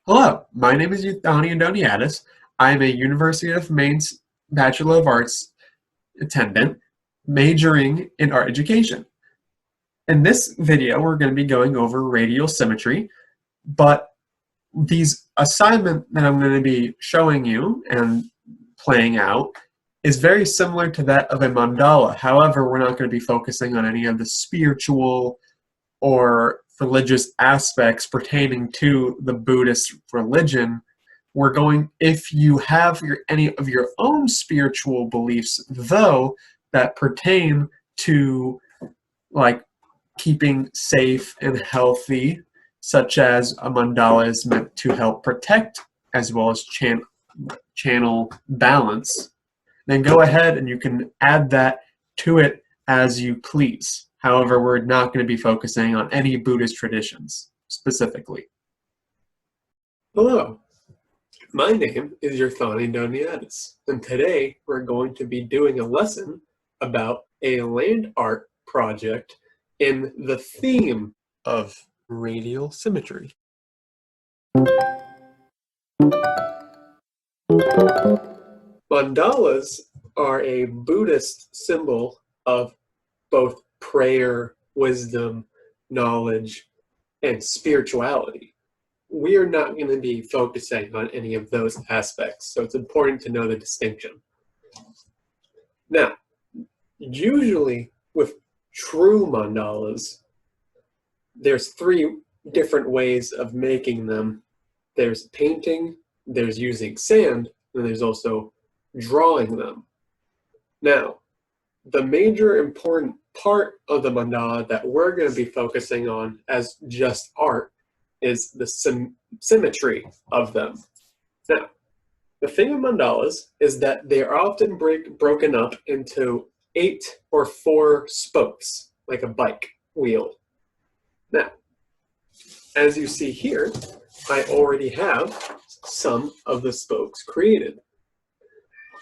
Hello, my name is Euthani Andoniadis. I am a University of Maine's Bachelor of Arts attendant, majoring in art education. In this video, we're going to be going over radial symmetry, but these assignment that I'm going to be showing you and playing out is very similar to that of a mandala. However, we're not going to be focusing on any of the spiritual or religious aspects pertaining to the Buddhist religion. We're going, if you have any of your own spiritual beliefs, though, that pertain to like keeping safe and healthy, such as a mandala is meant to help protect as well as channel balance, then go ahead and you can add that to it as you please. However, we're not going to be focusing on any Buddhist traditions specifically. Hello, my name is Euthani Andoniadis, and today we're going to be doing a lesson about a land art project in the theme of radial symmetry. Mandalas are a Buddhist symbol of both prayer, wisdom, knowledge, and spirituality. We are not going to be focusing on any of those aspects, so it's important to know the distinction. Now, usually with true mandalas, there's three different ways of making them. There's painting, there's using sand, and there's also drawing them. Now, the major important part of the mandala that we're going to be focusing on as just art is the symmetry of them. Now, the thing with mandalas is that they are often broken up into 8 or 4 spokes, like a bike wheel. Now, as you see here, I already have some of the spokes created.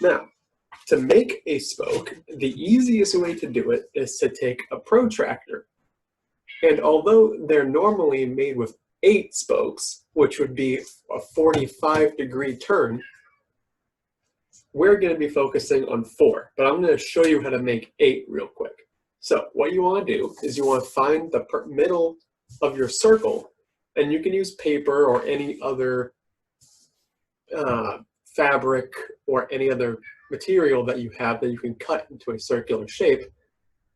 Now, to make a spoke, the easiest way to do it is to take a protractor. And although they're normally made with 8 spokes, which would be a 45-degree turn, we're going to be focusing on 4. But I'm going to show you how to make 8 real quick. So what you want to do is you want to find the middle of your circle, and you can use paper or any other fabric or any other material that you have that you can cut into a circular shape.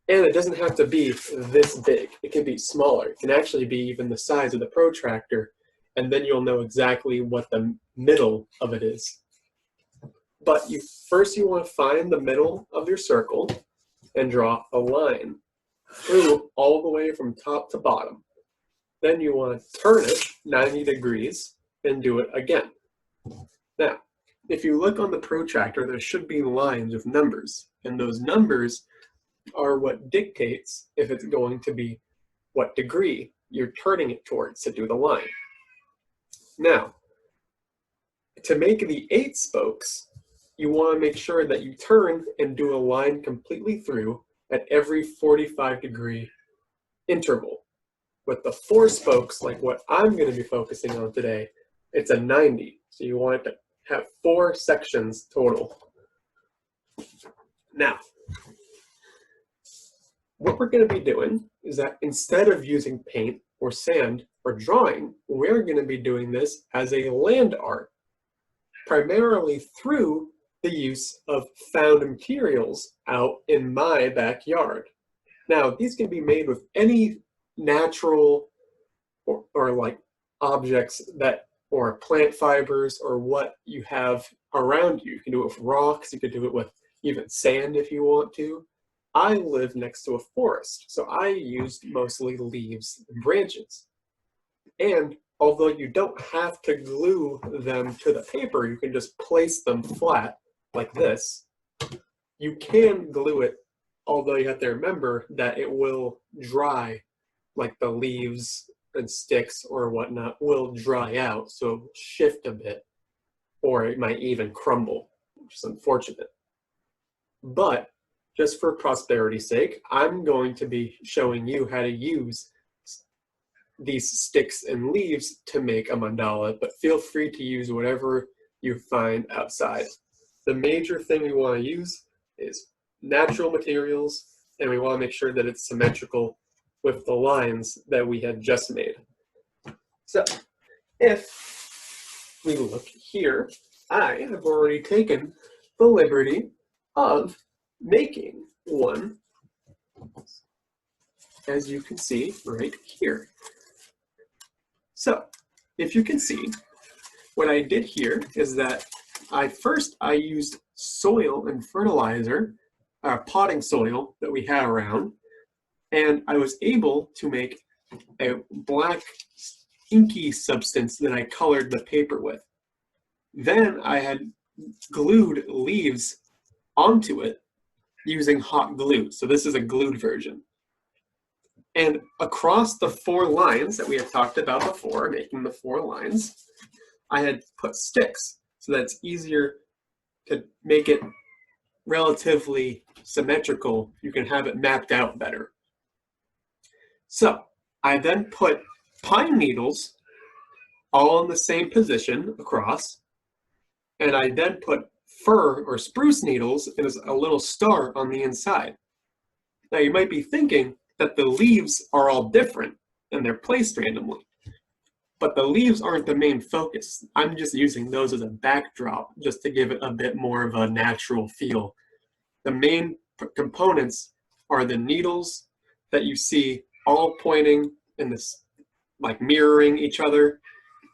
And it doesn't have to be this big. It can be smaller. It can actually be even the size of the protractor, and then you'll know exactly what the middle of it is. But first you want to find the middle of your circle and draw a line through all the way from top to bottom. Then you want to turn it 90 degrees and do it again. Now, if you look on the protractor, there should be lines with numbers, and those numbers are what dictates if it's going to be what degree you're turning it towards to do the line. Now, to make the 8 spokes, you want to make sure that you turn and do a line completely through at every 45-degree interval. With the 4 spokes, like what I'm going to be focusing on today, it's a 90. So you want it to have 4 sections total. Now, what we're going to be doing is that instead of using paint or sand or drawing, we're going to be doing this as a land art, primarily through the use of found materials out in my backyard. Now, these can be made with any natural or like objects that, or plant fibers, or what you have around you. You can do it with rocks, you could do it with even sand if you want to. I live next to a forest, so I used mostly leaves and branches. And although you don't have to glue them to the paper, you can just place them flat like this. You can glue it, although you have to remember that it will dry, like the leaves and sticks or whatnot will dry out, so it will shift a bit, or it might even crumble, which is unfortunate. But just for prosperity's sake, I'm going to be showing you how to use these sticks and leaves to make a mandala, but feel free to use whatever you find outside. The major thing we want to use is natural materials, and we want to make sure that it's symmetrical with the lines that we had just made. So if we look here, I have already taken the liberty of making one, as you can see right here. So if you can see, what I did here is that I used soil and fertilizer, potting soil that we had around, and I was able to make a black inky substance that I colored the paper with. Then I had glued leaves onto it using hot glue. So this is a glued version. And across the 4 lines that we had talked about before, making the 4 lines, I had put sticks so that it's easier to make it relatively symmetrical. You can have it mapped out better. So I then put pine needles all in the same position across, and I then put fir or spruce needles as a little star on the inside. Now you might be thinking that the leaves are all different and they're placed randomly, but the leaves aren't the main focus. I'm just using those as a backdrop just to give it a bit more of a natural feel. The main components are the needles that you see all pointing in this, like mirroring each other,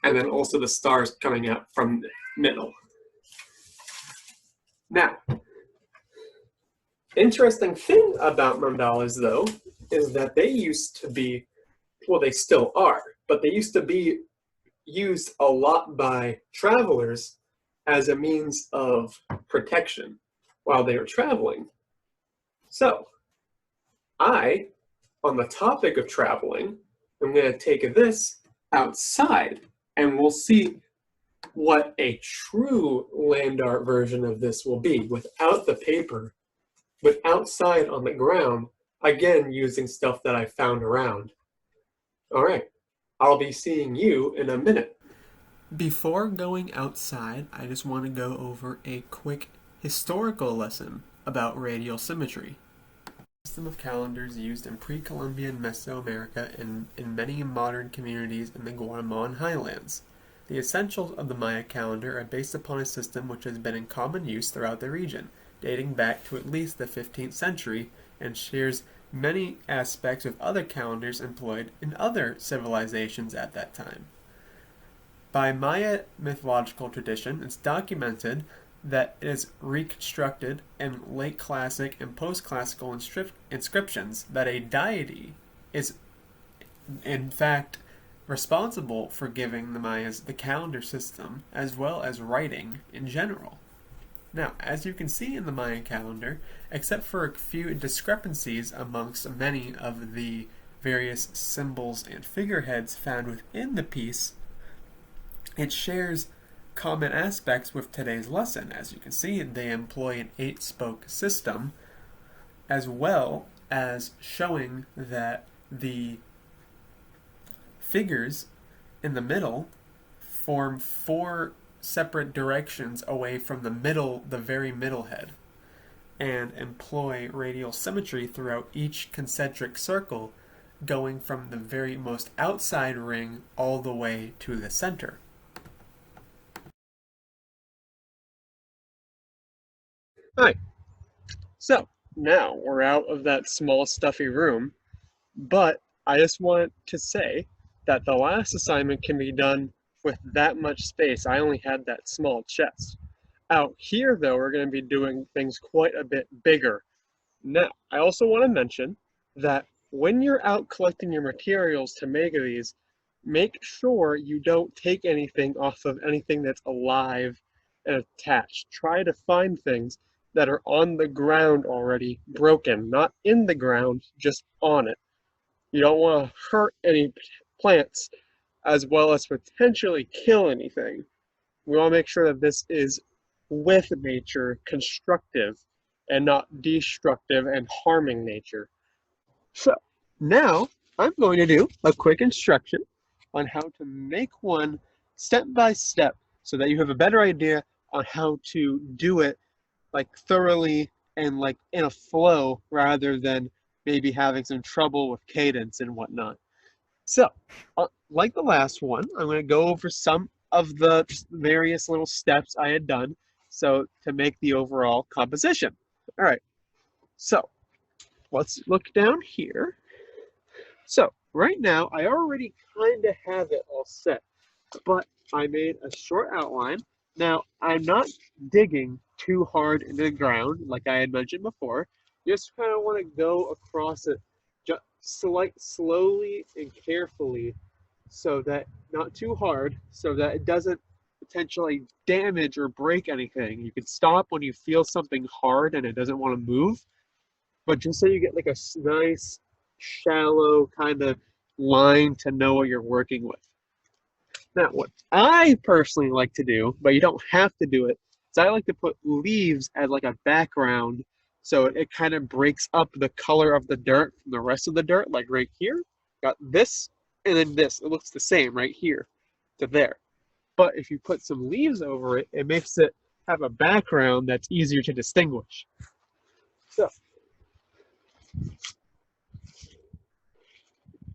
and then also the stars coming out from the middle. Now, interesting thing about mandalas, though, is that they used to be, well, they still are, but they used to be used a lot by travelers as a means of protection while they were traveling. So, on the topic of traveling, I'm going to take this outside, and we'll see what a true land art version of this will be without the paper, but outside on the ground, again using stuff that I found around. All right, I'll be seeing you in a minute. Before going outside, I just want to go over a quick historical lesson about radial symmetry. System of calendars used in pre-Columbian Mesoamerica and in many modern communities in the Guatemalan highlands. The essentials of the Maya calendar are based upon a system which has been in common use throughout the region, dating back to at least the 15th century, and shares many aspects with other calendars employed in other civilizations at that time. By Maya mythological tradition, it's documented that it is reconstructed in late classic and post-classical inscriptions that a deity is in fact responsible for giving the Mayas the calendar system as well as writing in general. Now, as you can see in the Mayan calendar, except for a few discrepancies amongst many of the various symbols and figureheads found within the piece, it shares common aspects with today's lesson. As you can see, they employ an 8-spoke system, as well as showing that the figures in the middle form 4 separate directions away from the very middle head, and employ radial symmetry throughout each concentric circle, going from the very most outside ring all the way to the center. Hi. So, now we're out of that small stuffy room, but I just want to say that the last assignment can be done with that much space. I only had that small chest. Out here, though, we're going to be doing things quite a bit bigger. Now, I also want to mention that when you're out collecting your materials to make these, make sure you don't take anything off of anything that's alive and attached. Try to find things that are on the ground already, broken, not in the ground, just on it. You don't want to hurt any plants as well as potentially kill anything. We want to make sure that this is with nature, constructive, and not destructive and harming nature. So now I'm going to do a quick instruction on how to make one step by step so that you have a better idea on how to do it like thoroughly and like in a flow rather than maybe having some trouble with cadence and whatnot. So, like the last one, I'm going to go over some of the various little steps I had done so to make the overall composition. All right, so let's look down here. So right now, I already kind of have it all set, but I made a short outline. Now, I'm not digging too hard into the ground, like I had mentioned before. Just kind of want to go across it just slowly and carefully so that not too hard, so that it doesn't potentially damage or break anything. You can stop when you feel something hard and it doesn't want to move, but just so you get like a nice, shallow kind of line to know what you're working with. Now, what I personally like to do, but you don't have to do it, is I like to put leaves as like a background so it kind of breaks up the color of the dirt from the rest of the dirt, like right here. Got this and then this. It looks the same right here to there. But if you put some leaves over it, it makes it have a background that's easier to distinguish. So,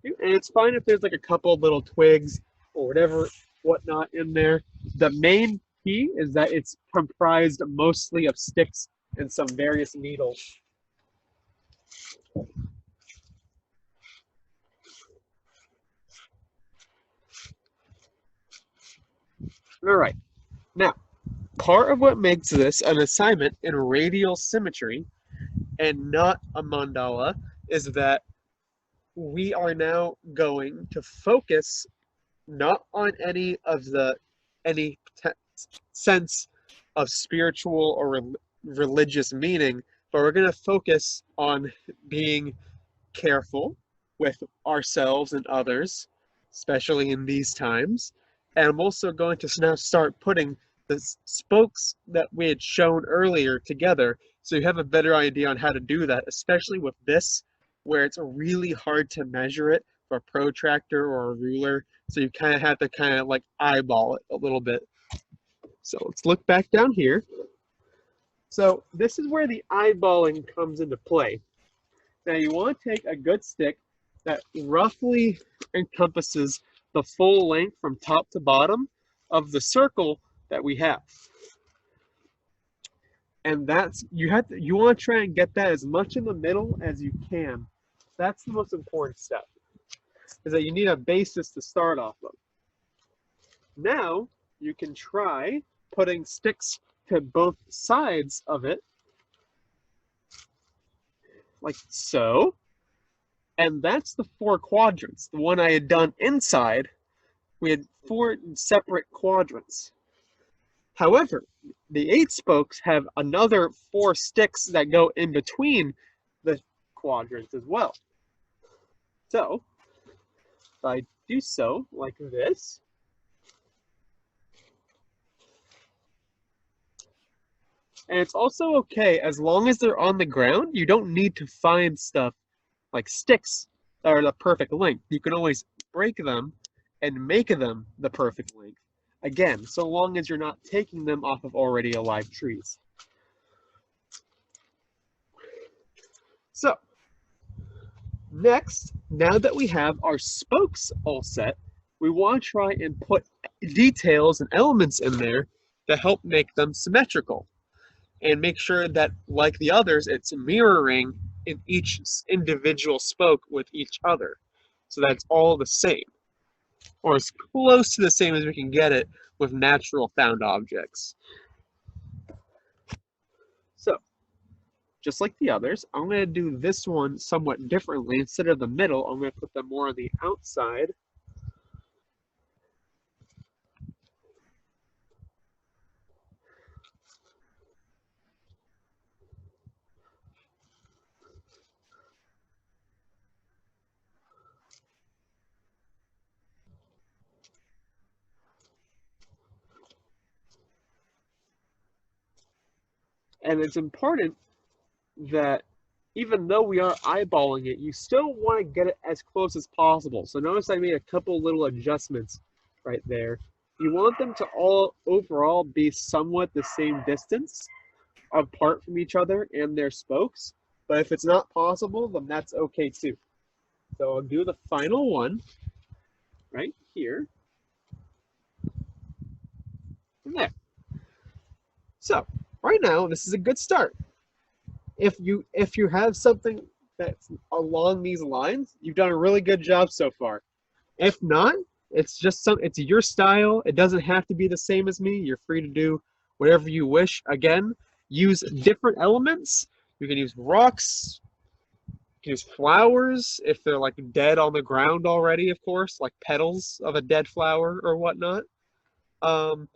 and it's fine if there's like a couple little twigs or whatever, whatnot in there. The main key is that it's comprised mostly of sticks and some various needles. All right. Now, part of what makes this an assignment in radial symmetry and not a mandala is that we are now going to focus not on any sense of spiritual or religious meaning, but we're going to focus on being careful with ourselves and others, especially in these times. And I'm also going to now start putting the spokes that we had shown earlier together so you have a better idea on how to do that, especially with this, where it's really hard to measure it for a protractor or a ruler. So you kind of have to kind of like eyeball it a little bit. So let's look back down here. So this is where the eyeballing comes into play. Now you want to take a good stick that roughly encompasses the full length from top to bottom of the circle that we have. And that's you want to try and get that as much in the middle as you can. That's the most important step. Is that you need a basis to start off of. Now you can try putting sticks to both sides of it, like so. And that's the 4 quadrants. The one I had done inside, we had 4 separate quadrants. However, the 8 spokes have another 4 sticks that go in between the quadrants as well. So, if I do so like this, and it's also okay as long as they're on the ground, you don't need to find stuff like sticks that are the perfect length. You can always break them and make them the perfect length. Again, so long as you're not taking them off of already alive trees. So, next, now that we have our spokes all set, we want to try and put details and elements in there to help make them symmetrical and make sure that, like the others, it's mirroring in each individual spoke with each other. So that's all the same, or as close to the same as we can get it with natural found objects. So, just like the others, I'm going to do this one somewhat differently. Instead of the middle, I'm going to put them more on the outside. And it's important that even though we are eyeballing it, you still want to get it as close as possible. So notice I made a couple little adjustments right there. You want them to all overall be somewhat the same distance apart from each other and their spokes. But if it's not possible, then that's okay too. So I'll do the final one right here and there. So right now, this is a good start. If you have something that's along these lines, you've done a really good job so far. If not, it's your style. It doesn't have to be the same as me. You're free to do whatever you wish. Again, use different elements. You can use rocks, you can use flowers if they're like dead on the ground already, of course, like petals of a dead flower or whatnot. Um,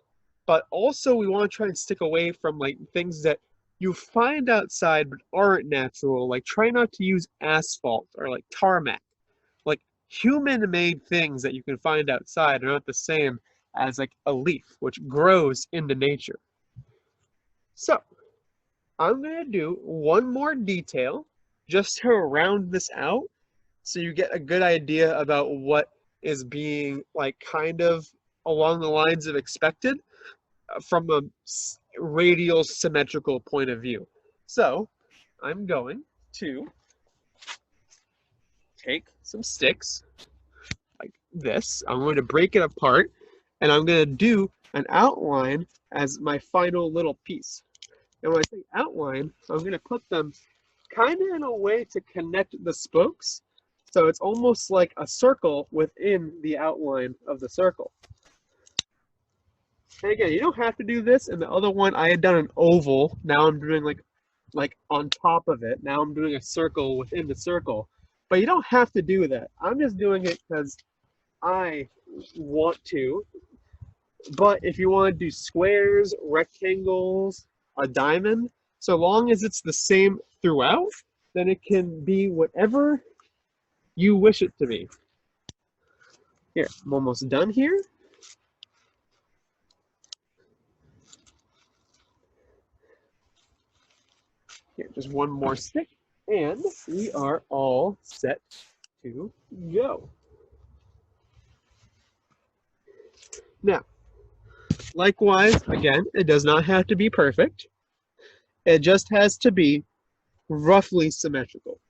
but also we want to try and stick away from like things that you find outside but aren't natural. Like try not to use asphalt or like tarmac. Like human-made things that you can find outside are not the same as like a leaf, which grows into nature. So I'm gonna do one more detail just to round this out so you get a good idea about what is being like kind of along the lines of expected from a radial symmetrical point of view. So I'm going to take some sticks like this. I'm going to break it apart and I'm going to do an outline as my final little piece. And when I say outline, I'm going to put them kind of in a way to connect the spokes. So it's almost like a circle within the outline of the circle. And again, you don't have to do this. And the other one, I had done an oval. Now I'm doing like on top of it. Now I'm doing a circle within the circle. But you don't have to do that. I'm just doing it because I want to. But if you want to do squares, rectangles, a diamond, so long as it's the same throughout, then it can be whatever you wish it to be. Here, I'm almost done here. Here, just one more stick, and we are all set to go. Now, likewise, again, it does not have to be perfect. It just has to be roughly symmetrical.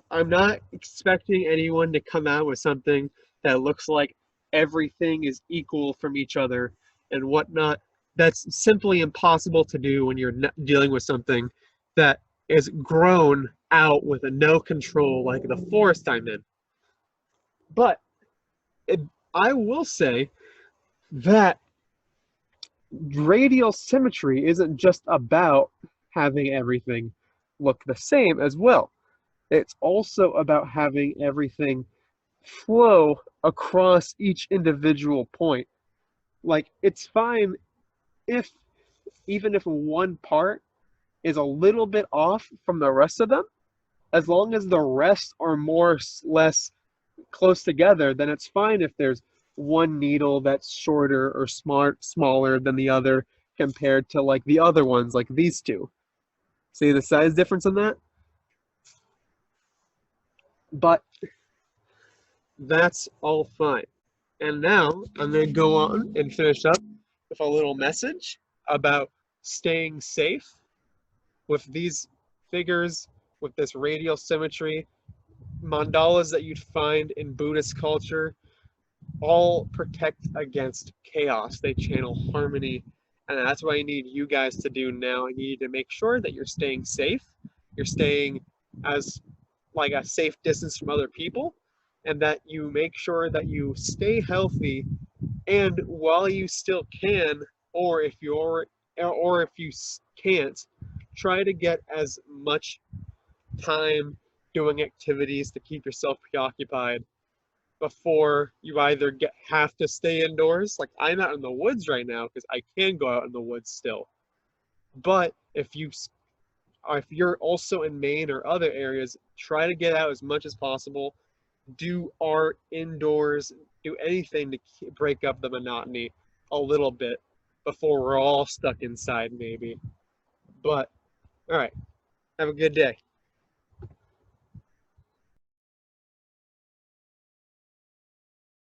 I'm not expecting anyone to come out with something that looks like everything is equal from each other and whatnot. That's simply impossible to do when you're dealing with something that is grown out with no control like the forest I'm in. But I will say that radial symmetry isn't just about having everything look the same as well. It's also about having everything flow across each individual point. Like, it's fine if, even if one part is a little bit off from the rest of them, as long as the rest are more or less close together, then it's fine if there's one needle that's shorter or smaller than the other compared to like the other ones, like these two. See the size difference in that? But that's all fine. And now I'm going to go on and finish up with a little message about staying safe with these figures, with this radial symmetry. Mandalas that you'd find in Buddhist culture all protect against chaos. They channel harmony. And that's what I need you guys to do now. I need to make sure that you're staying safe. You're staying as like a safe distance from other people, and that you make sure that you stay healthy. And while you still can, or if you can't, try to get as much time doing activities to keep yourself preoccupied before you either have to stay indoors. Like I'm out in the woods right now because I can go out in the woods still. But if you're also in Maine or other areas, try to get out as much as possible. Do art indoors. Do anything to break up the monotony a little bit before we're all stuck inside, maybe. But all right, have a good day.